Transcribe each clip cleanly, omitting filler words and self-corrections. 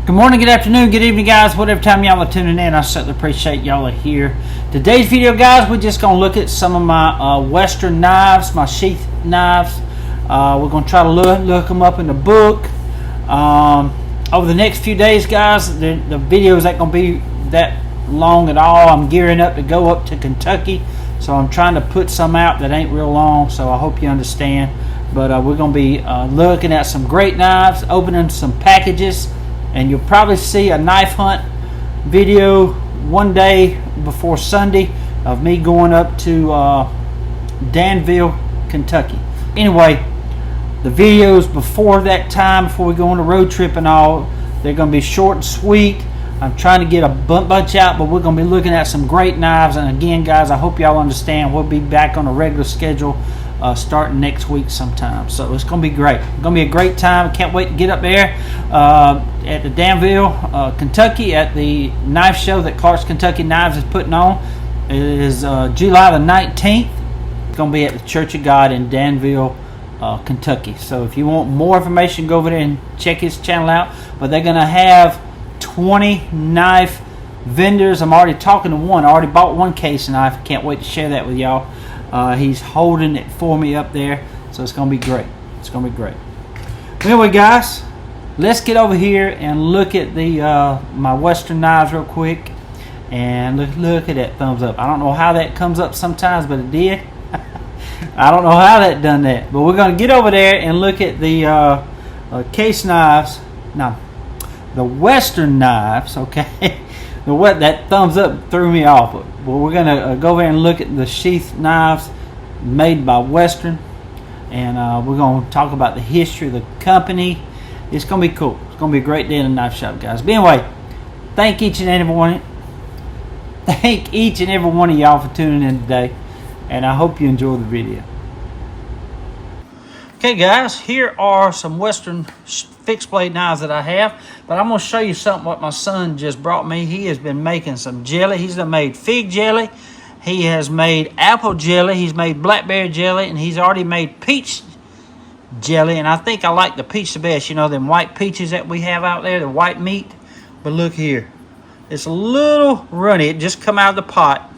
Good morning, good afternoon, good evening, guys. Whatever time y'all are tuning in, I certainly appreciate y'all are here. Today's video, guys, we're just going to look at some of my Western knives, my sheath knives. We're going to try to look them up in the book. Over the next few days, guys, the videos ain't going to be that long at all. I'm gearing up to go up to Kentucky, so I'm trying to put some out that ain't real long, so I hope you understand. But we're going to be looking at some great knives, opening some packages, and you'll probably see a knife hunt video one day before Sunday of me going up to Danville, Kentucky. Anyway, the videos before that time, before we go on the road trip and all, they're going to be short and sweet. I'm trying to get a bunch out, but we're going to be looking at some great knives. And again, guys, I hope y'all understand we'll be back on a regular schedule starting next week sometime. So it's going to be great. It's going to be a great time. Can't wait to get up there at the Danville, Kentucky, at the knife show that Clark's Kentucky Knives is putting on. It is July the 19th. It's going to be at the Church of God in Danville, Kentucky. So if you want more information, go over there and check his channel out. But they're going to have 20 knife vendors. I'm already talking to one. I already bought one case knife. Can't wait to share that with y'all. He's holding it for me up there, so it's going to be great. It's going to be great. Anyway, guys, let's get over here and look at the my Western knives real quick. And look at that thumbs up. I don't know how that comes up sometimes, but it did. I don't know how that done that. But we're going to get over there and look at the case knives. No, the Western knives, okay? That thumbs up threw me off. Well, we're going to go over and look at the sheath knives made by Western. And we're going to talk about the history of the company. It's going to be cool. It's going to be a great day in the knife shop, guys. But anyway, thank each and every one of y'all for tuning in today. And I hope you enjoy the video. Okay, guys, here are some Western fixed blade knives that I have, but I'm going to show you something what my son just brought me. He has been making some jelly. He's made fig jelly, he has made apple jelly, he's made blackberry jelly, and he's already made peach jelly. And I think I like the peach the best. You know, them white peaches that we have out there, the white meat. But look here, it's a little runny. It just come out of the pot.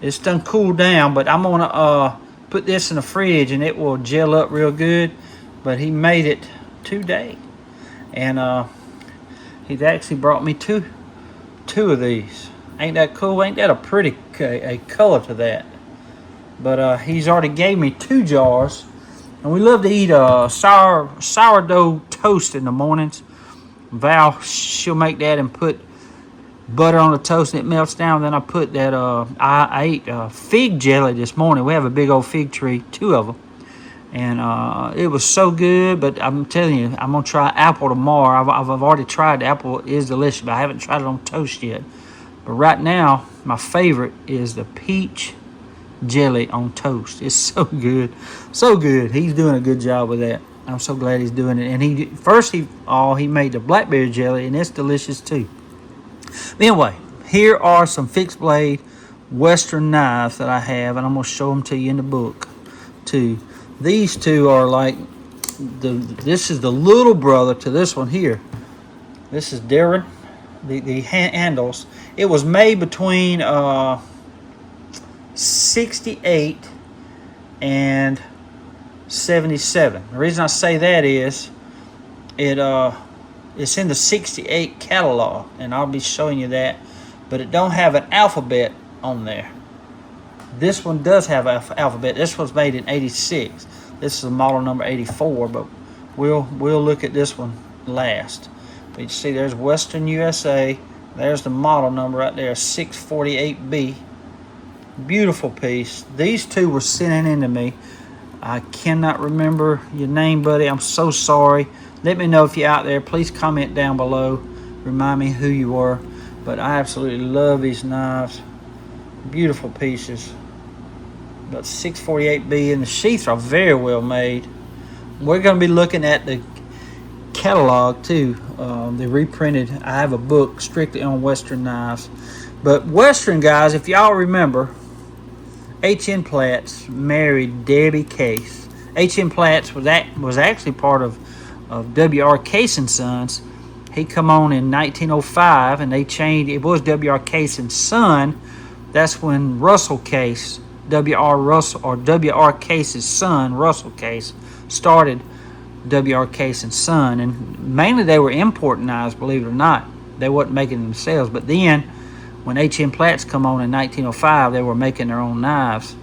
It's done cooled down, but I'm going to put this in the fridge and it will gel up real good. But he made it today, and he's actually brought me two of these. Ain't that cool? Ain't that a pretty a color to that? But he's already gave me 2 jars, and we love to eat sourdough toast in the mornings. Val, she'll make that and put butter on the toast and it melts down. Then I put that I ate fig jelly this morning. We have a big old fig tree, 2 of them, and it was so good. But I'm telling you, I'm gonna try apple tomorrow. I've already tried the apple. It is delicious, but I haven't tried it on toast yet. But right now my favorite is the peach jelly on toast. It's so good, so good. He's doing a good job with that. I'm so glad he's doing it. And he made the blackberry jelly, and it's delicious too. Anyway, here are some fixed blade Western knives that I have, and I'm going to show them to you in the book too. These 2 are like, this is the little brother to this one here. This is Darren, the handles. It was made between 68 and 77. The reason I say that is it's in the 68 catalog, and I'll be showing you that, but it don't have an alphabet on there. This one does have an alphabet. This was made in 86. This is a model number 84, but we'll look at this one last. But you see there's Western USA. There's the model number right there, 648B. Beautiful piece. These 2 were sent in to me. I cannot remember your name, buddy. I'm so sorry. Let me know if you're out there. Please comment down below. Remind me who you are. But I absolutely love these knives. Beautiful pieces. But 648B, and the sheaths are very well made. We're going to be looking at the catalog too. They reprinted. I have a book strictly on Western knives. But Western, guys, if y'all remember, H.N. Platts married Debbie Case. H.N. Platts was actually part of W.R. Case and Sons. He come on in 1905, and they changed. It was W.R. Case and Son. That's when Russell Case, W.R. Russell, or W.R. Case's son, Russell Case, started W.R. Case and Son. And mainly they were importing knives, believe it or not. They wasn't making them themselves. But then, when H.M. Platts come on in 1905, they were making their own knives.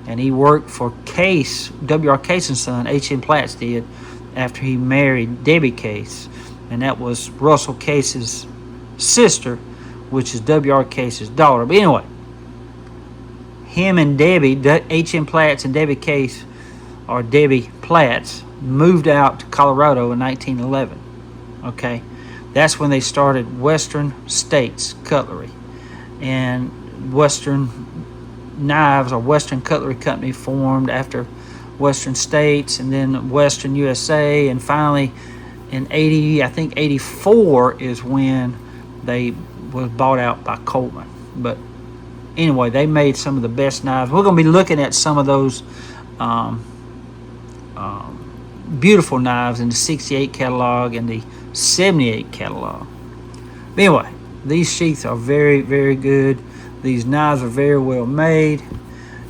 And he worked for Case, W.R. Case and Son, H.M. Platts did, after he married Debbie Case. And that was Russell Case's sister, which is W.R. Case's daughter. But anyway, him and Debbie, H.M. Platts and Debbie Case, or Debbie Platts, moved out to Colorado in 1911. Okay, that's when they started Western States Cutlery, and Western Knives, or Western Cutlery Company, formed after Western States, and then Western USA, and finally in 84 is when they was bought out by Coleman. But anyway, they made some of the best knives. We're going to be looking at some of those beautiful knives in the 68 catalog and the 78 catalog. But anyway, these sheaths are very, very good. These knives are very well made.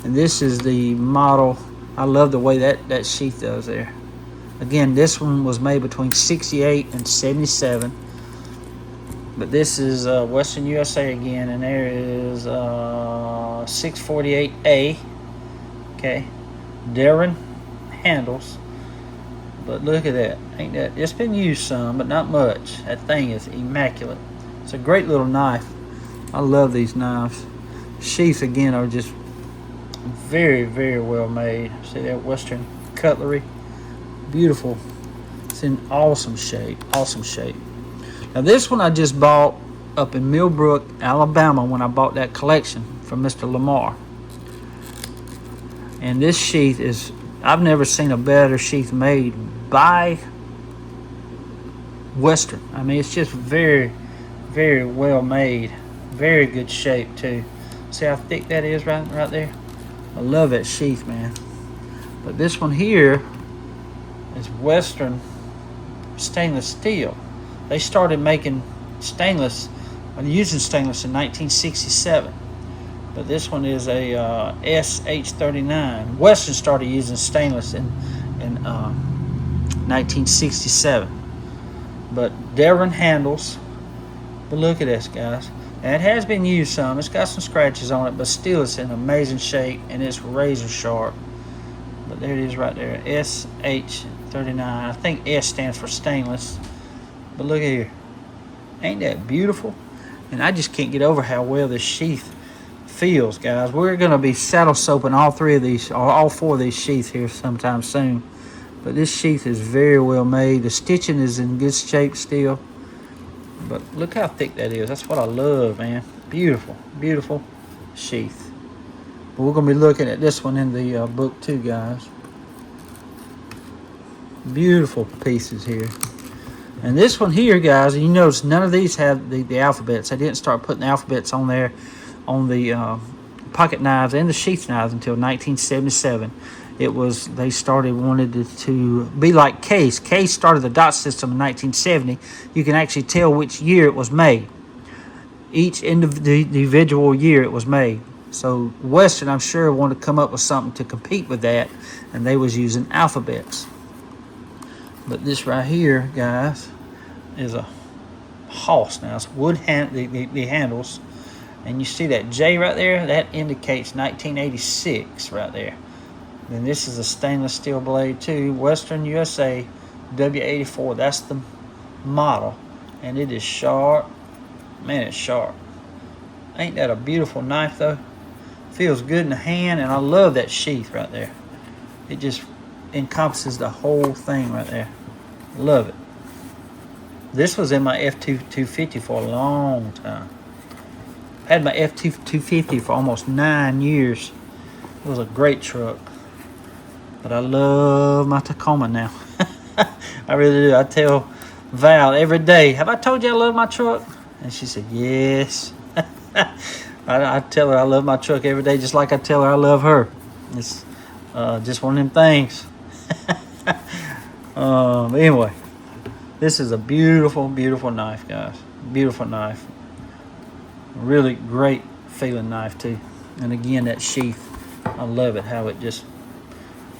And this is the model. I love the way that sheath does there. Again, this one was made between 68 and 77. But this is Western USA again, and there is 648A. Okay, Darren handles. But look at that. Ain't that? It's been used some, but not much. That thing is immaculate. It's a great little knife. I love these knives. Sheaths again are just very, very well made. See that Western Cutlery? Beautiful. It's in awesome shape. Awesome shape. Now this one I just bought up in Millbrook, Alabama, when I bought that collection from Mr. Lamar. And this sheath is, I've never seen a better sheath made by Western. I mean, it's just very, very well made. Very good shape too. See how thick that is right there? I love that sheath, man. But this one here is Western stainless steel. They started making stainless, using stainless in 1967. But this one is a SH39. Western started using stainless in 1967. But Darren handles. But look at this, guys. And it has been used some. It's got some scratches on it, but still it's in amazing shape, and it's razor sharp. But there it is right there, SH39. I think S stands for stainless. But look at here. Ain't that beautiful? And I just can't get over how well this sheath feels, guys. We're going to be saddle soaping all three of these, or all four of these sheaths here sometime soon. But this sheath is very well made. The stitching is in good shape still. But look how thick that is. That's what I love, man. Beautiful, beautiful sheath. But we're going to be looking at this one in the book too, guys. Beautiful pieces here. And this one here, guys, you notice none of these have the alphabets. I didn't start putting the alphabets on there on the pocket knives and the sheath knives until 1977. It was, they wanted it to be like Case. Case started the dot system in 1970. You can actually tell which year it was made. Each individual year it was made. So Western, I'm sure, wanted to come up with something to compete with that, and they was using alphabets. But this right here, guys, is a hoss. Now it's wood the handles, and you see that J right there, that indicates 1986 right there. Then this is a stainless steel blade too, Western USA W84. That's the model, and it is sharp. Man, it's sharp. Ain't that a beautiful knife though? Feels good in the hand, and I love that sheath right there. It just encompasses the whole thing right there. Love it. This was in my F250 for a long time. I had my F250 for almost 9 years. It was a great truck. But I love my Tacoma now. I really do. I tell Val every day, have I told you I love my truck? And she said, yes. I tell her I love my truck every day, just like I tell her I love her. It's just one of them things. Anyway, This is a beautiful, beautiful knife, guys. Beautiful knife. Really great feeling knife too. And again, that sheath, I love it. How it just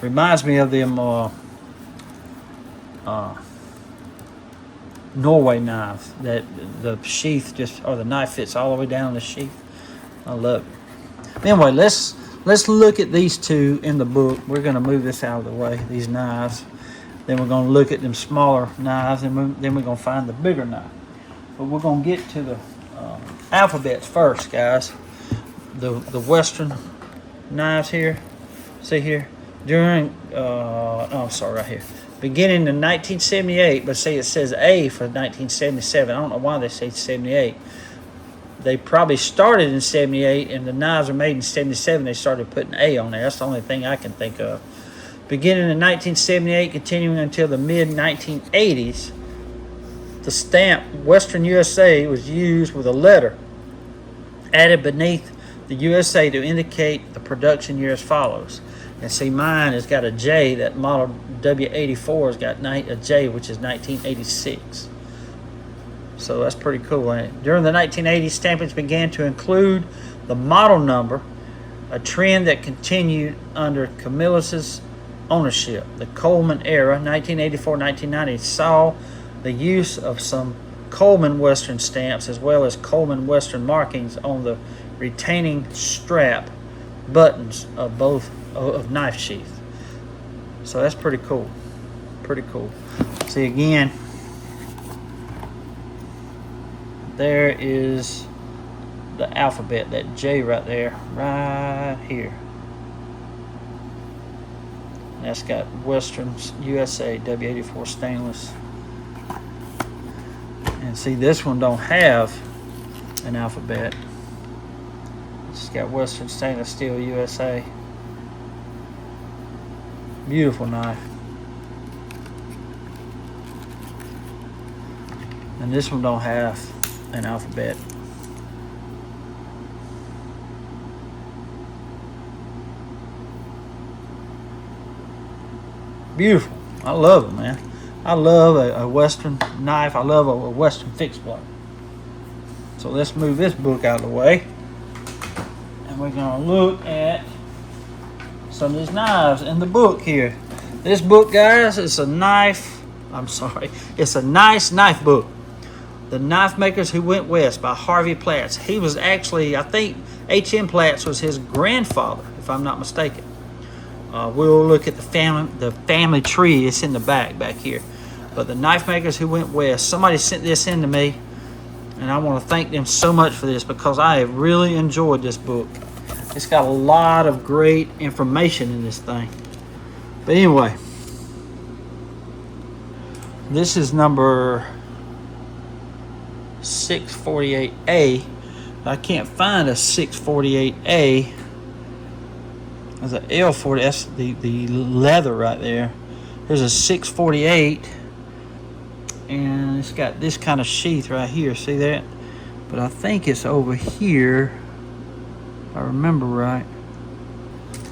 reminds me of them Norway knives. That the sheath just, or the knife fits all the way down the sheath. I love it. Anyway, let's look at these two in the book. We're going to move this out of the way. These knives. Then we're going to look at them smaller knives, and then we're going to find the bigger knife. But we're going to get to the alphabets first, guys. The Western knives here. See here? During, I'm sorry, right here. Beginning in 1978, but see it says A for 1977. I don't know why they say 78. They probably started in 78, and the knives are made in 77. They started putting A on there. That's the only thing I can think of. Beginning in 1978, continuing until the mid-1980s, the stamp Western USA was used with a letter added beneath the USA to indicate the production year as follows. And see, mine has got a J. That model W84 has got a J, which is 1986. So that's pretty cool, ain't it? During the 1980s, stampings began to include the model number, a trend that continued under Camillus' ownership. The Coleman era, 1984-1990, saw the use of some Coleman Western stamps as well as Coleman Western markings on the retaining strap buttons of both of knife sheath. So that's pretty cool. Pretty cool. See, again, there is the alphabet, that J right there, right here. That's got Western USA W84 stainless. And see, this one don't have an alphabet. It's got Western stainless steel USA. Beautiful knife. And this one don't have an alphabet. Beautiful. I love it, man. I love a Western knife. I love a Western fixed blade. So let's move this book out of the way. And we're going to look at some of these knives in the book here. This book, guys, is a knife. It's a nice knife book. The Knife Makers Who Went West by Harvey Platts. He was actually, I think, H.M. Platts was his grandfather, if I'm not mistaken. We'll look at the family tree. It's in the back here. But the Knife Makers Who Went West. Somebody sent this in to me, and I want to thank them so much for this because I have really enjoyed this book. It's got a lot of great information in this thing. But anyway, this is number 648A. I can't find a 648A. There's an L40. That's the leather right there. There's a 648, and it's got this kind of sheath right here. See that? But I think it's over here, if I remember right.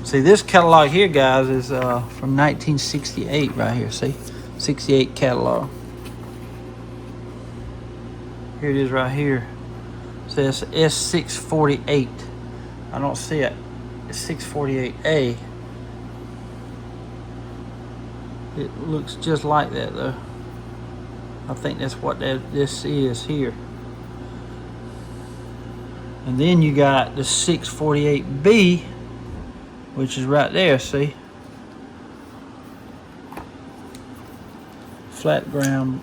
See, this catalog here, guys, is from 1968 right here. See, 68 catalog. Here it is right here. It says S648. I don't see it. It's 648A. It looks just like that though. I think that's what this is here. And then you got the 648B, which is right there, see? Flat ground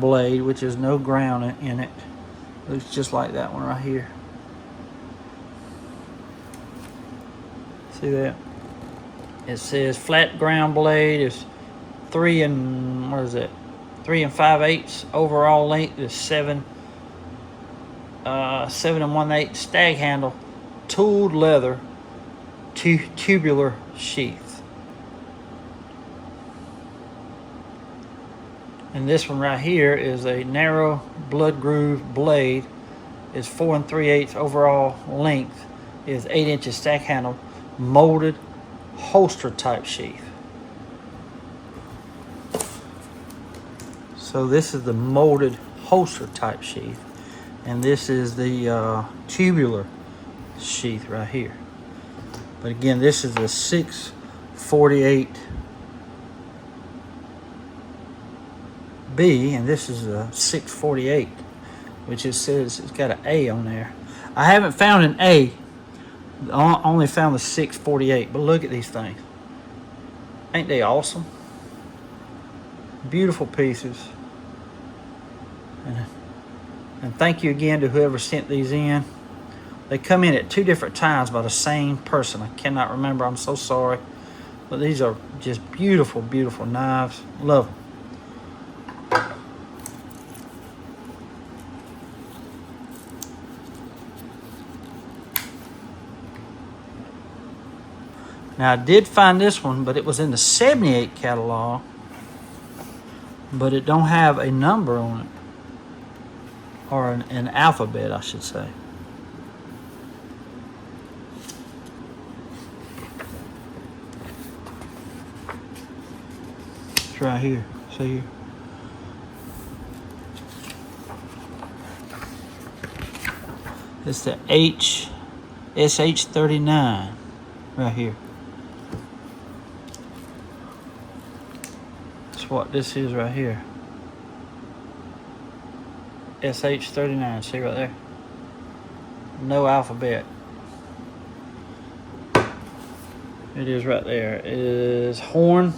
blade, which is no ground in it. Looks just like that one right here. See that? It says flat ground blade is 3 5/8. Overall length is 7 1/8. Stag handle, tooled leather, tubular sheath. And this one right here is a narrow blood groove blade. Is 4 3/8 overall length. Is 8 inches stack handle, molded holster type sheath. So this is the molded holster type sheath, and this is the tubular sheath right here. But again, this is the 648B, and this is a 648, which it says it's got an A on there. I haven't found an A, only found the 648. But look at these things. Ain't they awesome? Beautiful pieces. And thank you again to whoever sent these in. They come in at 2 different times by the same person. I cannot remember. I'm so sorry. But these are just beautiful, beautiful knives. Love them. Now, I did find this one, but it was in the 78 catalog. But it don't have a number on it. Or an alphabet, I should say. It's right here. See here? It's the SH39 right here. That's what this is right here. SH39, see right there? No alphabet. It is right there. It is horn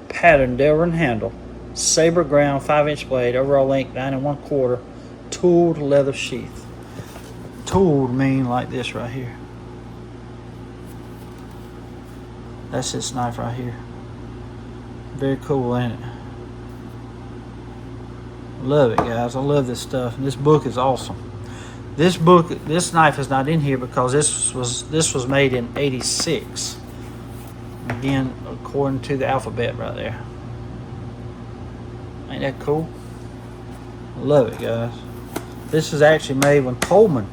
pattern Delrin handle, saber ground 5-inch blade, overall length 9 1/4, tooled leather sheath. Tooled mean like this right here. That's this knife right here. Very cool, ain't it? Love it, guys. I love this stuff. And this book is awesome. This knife is not in here because this was made in '86. Again, according to the alphabet right there. Ain't that cool? I love it, guys. This is actually made when Coleman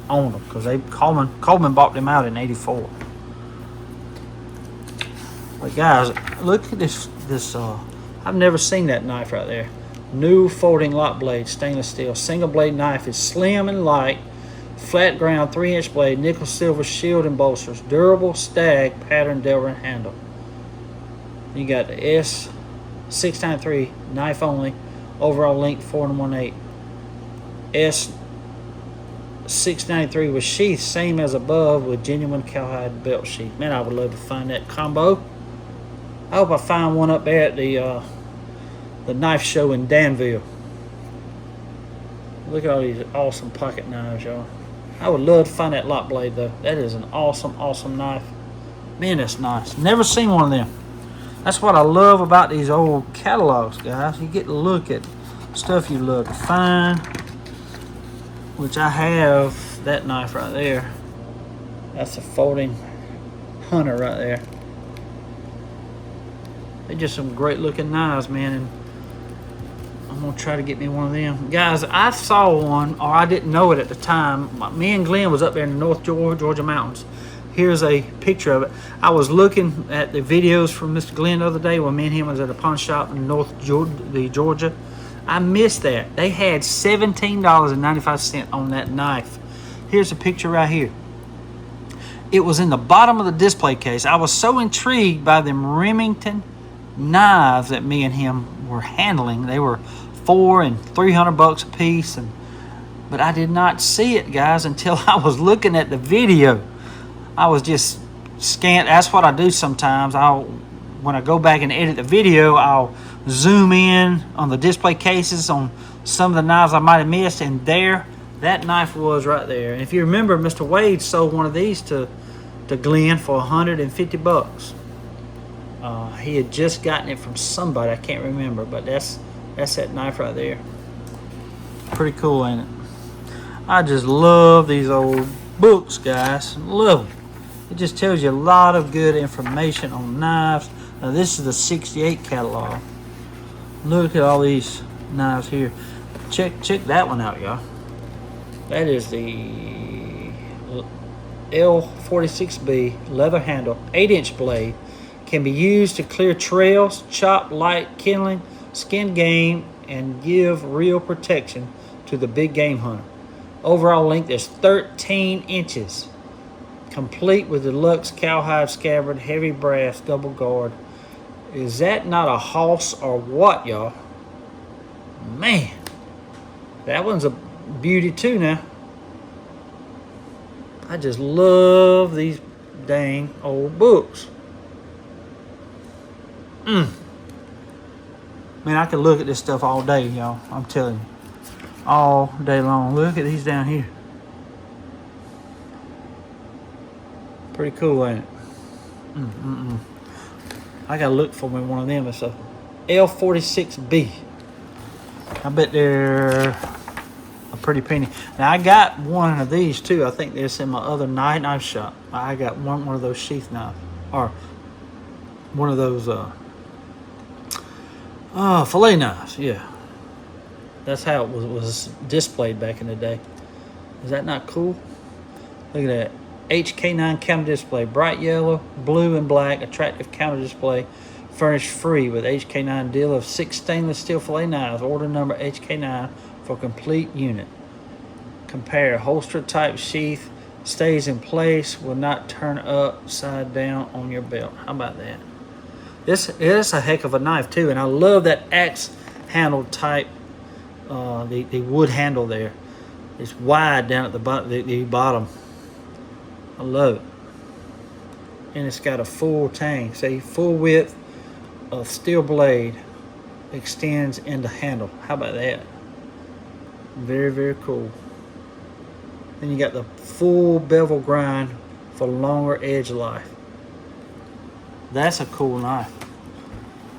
owned them, because Coleman bought them out in '84. But guys, look at this. I've never seen that knife right there. New folding lock blade, stainless steel. Single blade knife is slim and light. Flat ground 3-inch blade, nickel silver shield and bolsters. Durable stag pattern Delrin handle. You got the S693 knife only. Overall length 4 1/8. S693 with sheath, same as above, with genuine cowhide belt sheath. Man, I would love to find that combo. I hope I find one up there at the knife show in Danville. Look at all these awesome pocket knives, y'all. I would love to find that lock blade, though. That is an awesome, awesome knife. Man, that's nice. Never seen one of them. That's what I love about these old catalogs, guys. You get to look at stuff you love to find, which I have that knife right there. That's a folding hunter right there. They're just some great looking knives, man, and I'm gonna try to get me one of them. Guys, I saw one, or I didn't know it at the time. Me and Glenn was up there in the North Georgia mountains. Here's a picture of it. I was looking at the videos from Mr. Glenn the other day when me and him was at a pawn shop in North Georgia. I missed that. They had $17.95 on that knife. Here's a picture right here. It was in the bottom of the display case. I was so intrigued by them Remington knives that me and him were handling. They were $400 and $300 a piece, but I did not see it, guys, until I was looking at the video. I was just scanned. That's what I do sometimes. When I go back and edit the video, I'll zoom in on the display cases on some of the knives I might have missed, and there that knife was right there. And if you remember, Mr. Wade sold one of these to Glenn for $150. He had just gotten it from somebody, I can't remember, but that's that knife right there. Pretty cool, ain't it? I just love these old books, guys. Love them. It just tells you a lot of good information on knives. Now this is the 68 catalog. Look at all these knives here. Check that one out, y'all. That is the L46B leather handle, 8-inch blade. Can be used to clear trails, chop, light, kindling, skin game, and give real protection to the big game hunter. Overall length is 13 inches. Complete with deluxe cowhide scabbard, heavy brass, double guard. Is that not a hoss or what, y'all? Man, that one's a beauty too now. I just love these dang old books. Man, I could look at this stuff all day, y'all. I'm telling you. All day long. Look at these down here. Pretty cool, ain't it? I gotta look for me one of them. It's a L46B. I bet they're a pretty penny. Now I got one of these too. I think this in my other knife shop. I got one of those sheath knives, or one of those fillet knives. Yeah, that's how it was displayed back in the day. Is that not cool? Look at that. HK9 counter display, bright yellow, blue, and black, attractive counter display, furnished free with HK9 deal of 6 stainless steel fillet knives. Order number HK9 for complete unit. Compare holster type sheath, stays in place, will not turn upside down on your belt. How about that? This is a heck of a knife too, and I love that axe handle type, the wood handle there. It's wide down at the bottom. I love it. And it's got a full tang. See, full width of steel blade extends into handle. How about that? Very, very cool. Then you got the full bevel grind for longer edge life. That's a cool knife.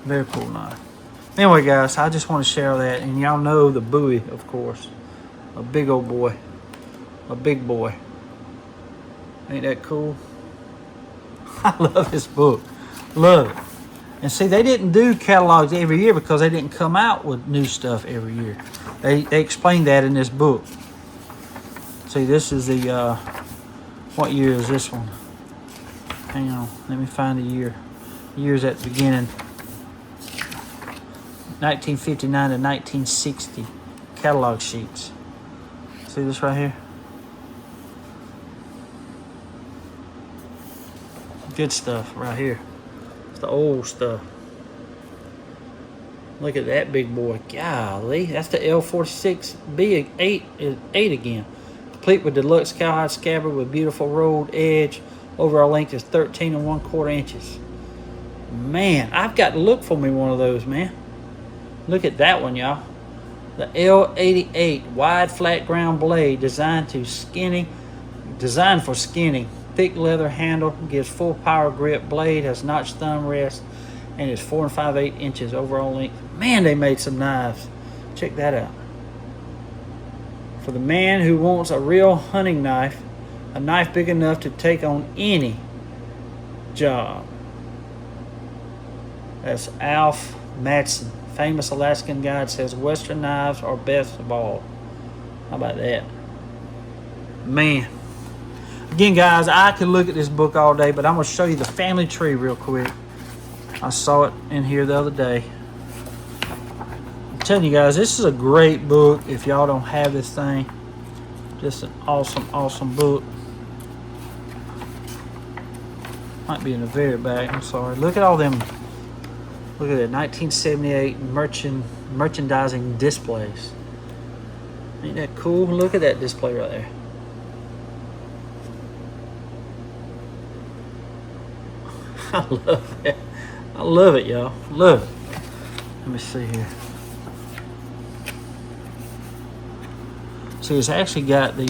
Very cool knife. Anyway, guys, I just want to share that. And y'all know the Bowie, of course. A big old boy. A big boy. Ain't that cool? I love this book. Love it. And see, they didn't do catalogs every year because they didn't come out with new stuff every year. They explained that in this book. See, this is the, what year is this one? Hang on, let me find the year. The year's at the beginning. 1959 to 1960. Catalog sheets. See this right here? Good stuff right here. It's the old stuff. Look at that big boy. Golly, that's the L46B 8 again. Complete with deluxe cowhide scabbard with beautiful rolled edge. Overall length is 13 1/4 inches. Man, I've got to look for me one of those, man. Look at that one, y'all. The L88 wide flat ground blade designed for skinning. Thick leather handle, gives full power grip. Blade has notched thumb rest and is 4 5/8 inches overall length. Man, they made some knives. Check that out. For the man who wants a real hunting knife, a knife big enough to take on any job. That's Alf Madsen, famous Alaskan guide, says Western knives are best of all. How about that? Man. Again, guys, I could look at this book all day, but I'm going to show you the family tree real quick. I saw it in here the other day. I'm telling you guys, this is a great book if y'all don't have this thing. Just an awesome, awesome book. Might be in the very back. I'm sorry. Look at all them. Look at that. 1978 merchandising displays. Ain't that cool? Look at that display right there. I love it. I love it, y'all. Love it. Let me see here. So it's actually got the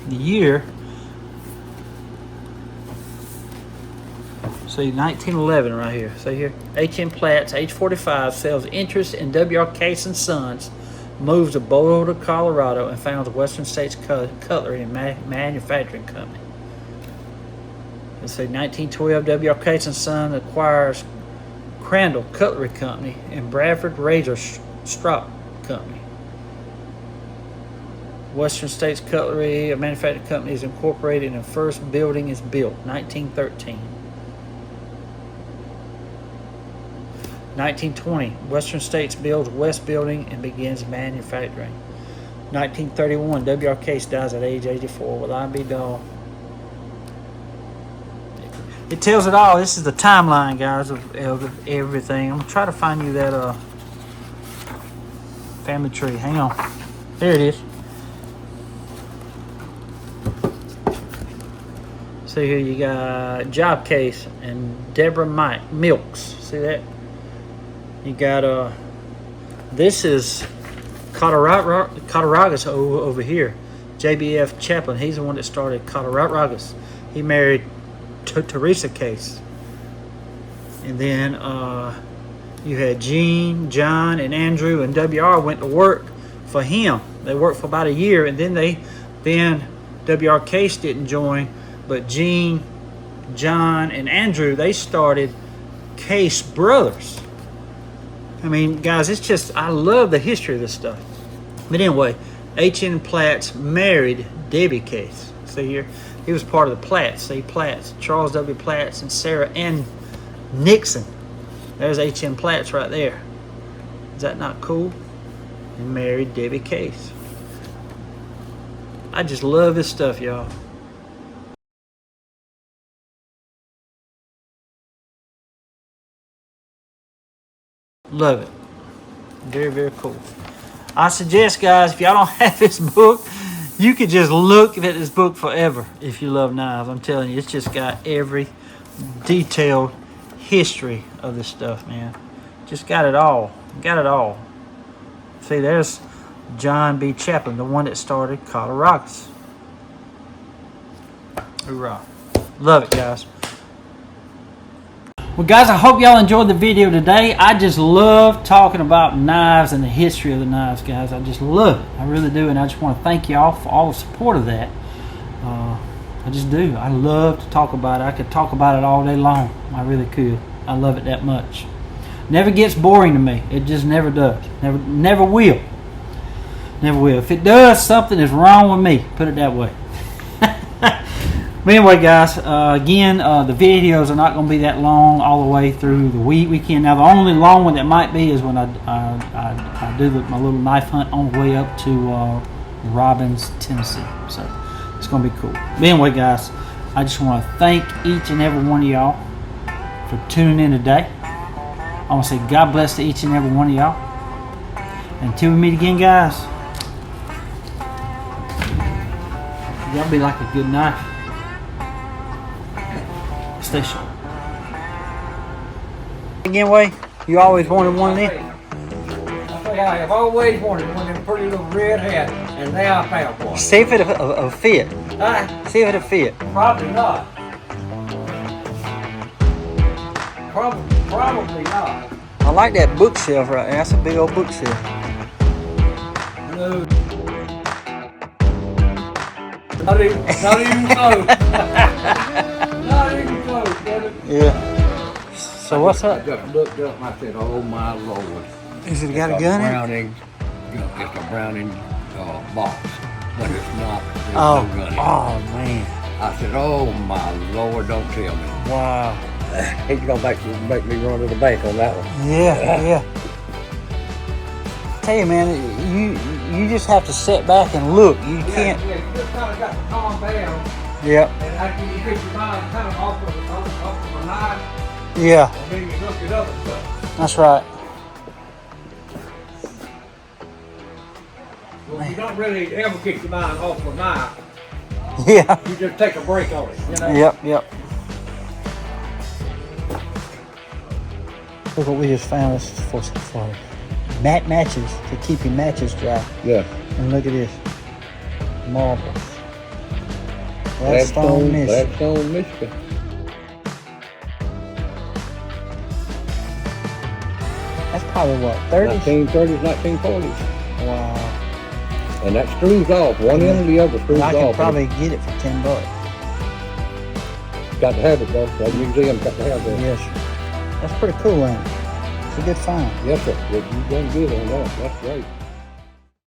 year. See, 1911 right here. See here? H.M. Platts, age 45, sells interest in W.R. Case & Sons, moves to Boulder, Colorado, and founds Western States Cutlery and Manufacturing Company. Let's see, 1912, W.R. Case & Son acquires Crandall Cutlery Company and Bradford Razor Strop Company. Western States Cutlery, a manufacturing company, is incorporated and the first building is built, 1913. 1920, Western States builds West Building and begins manufacturing. 1931, W.R. Case dies at age 84. Will I be done? It tells it all. This is the timeline, guys, of everything. I'm gonna try to find you that family tree. Hang on. There it is. See here, you got Job Case and Deborah Milks. See that? You got this is Cattaraugus over here. JBF Chaplin. He's the one that started Cattaraugus. He married Teresa Case. And then you had Jean, John, and Andrew, and WR went to work for him. They worked for about a year, and then WR Case didn't join, but Jean, John, and Andrew, they started Case Brothers. I mean, guys, it's just, I love the history of this stuff. But anyway, H.N. Platts married Debbie Case. See here? He was part of the Platts. See, Platts. Charles W. Platts and Sarah N. Nixon. There's H.N. Platts right there. Is that not cool? He married Debbie Case. I just love this stuff, y'all. Love it. Very, very cool. I suggest, guys, if y'all don't have this book, you could just look at this book forever if you love knives. I'm telling you, it's just got every detailed history of this stuff, man. Just got it all. Got it all. See, there's John B. Chaplin, the one that started Cattaraugus. Hoorah. Love it, guys. Well, guys, I hope y'all enjoyed the video today. I just love talking about knives and the history of the knives, guys. I just love it. I really do, and I just want to thank y'all for all the support of that. I just do. I love to talk about it. I could talk about it all day long. I really could. I love it that much. Never gets boring to me. It just never does. Never will. Never will. If it does, something is wrong with me. Put it that way. But anyway, guys, again, the videos are not going to be that long all the way through the weekend. Now, the only long one that might be is when I do my little knife hunt on the way up to Robbins, Tennessee. So it's going to be cool. But anyway, guys, I just want to thank each and every one of y'all for tuning in today. I want to say God bless to each and every one of y'all. Until we meet again, guys, y'all be like a good knife. Stay sharp. Again, Way, you always wanted one of them? Yeah, I've always wanted one of them pretty little red hats, and now I found one. See if it'll fit. See if it'll fit. Probably not. Probably not. I like that bookshelf right there. That's a big old bookshelf. No. Not even close. Not even close, brother. Yeah. So what's up? I just looked up and I said, oh my Lord. Is it got a gun in it? Browning, it's a Browning box, but it's not. There's Oh, no gun in it. oh man. I said, oh my Lord, don't tell me. Wow. He's gonna make me run to the bank on that one. Yeah. Tell you, man, you just have to sit back and look. You can't. Yeah, you just kind of got to calm down. Yep. And after you get your mind kind of off of a knife, Yeah. and then you look at other stuff. That's right. Well, you don't really ever get your mind off of a knife. Yeah. You just take a break on it, you know? Yep. Look what we just found. This is for matte matches, to keep your matches dry. Yeah. And look at this. Marbles. Gladstone, Michigan. Gladstone, Michigan. That's probably what, 30s? 1930s, 1940s. Wow. And that screws off. One end and the other screws I off. could probably get it for $10. Got to have it, though. That museum got to have that. Yes. That's pretty cool, ain't it? It's a good find. Yes, sir. You done good on that. That's great.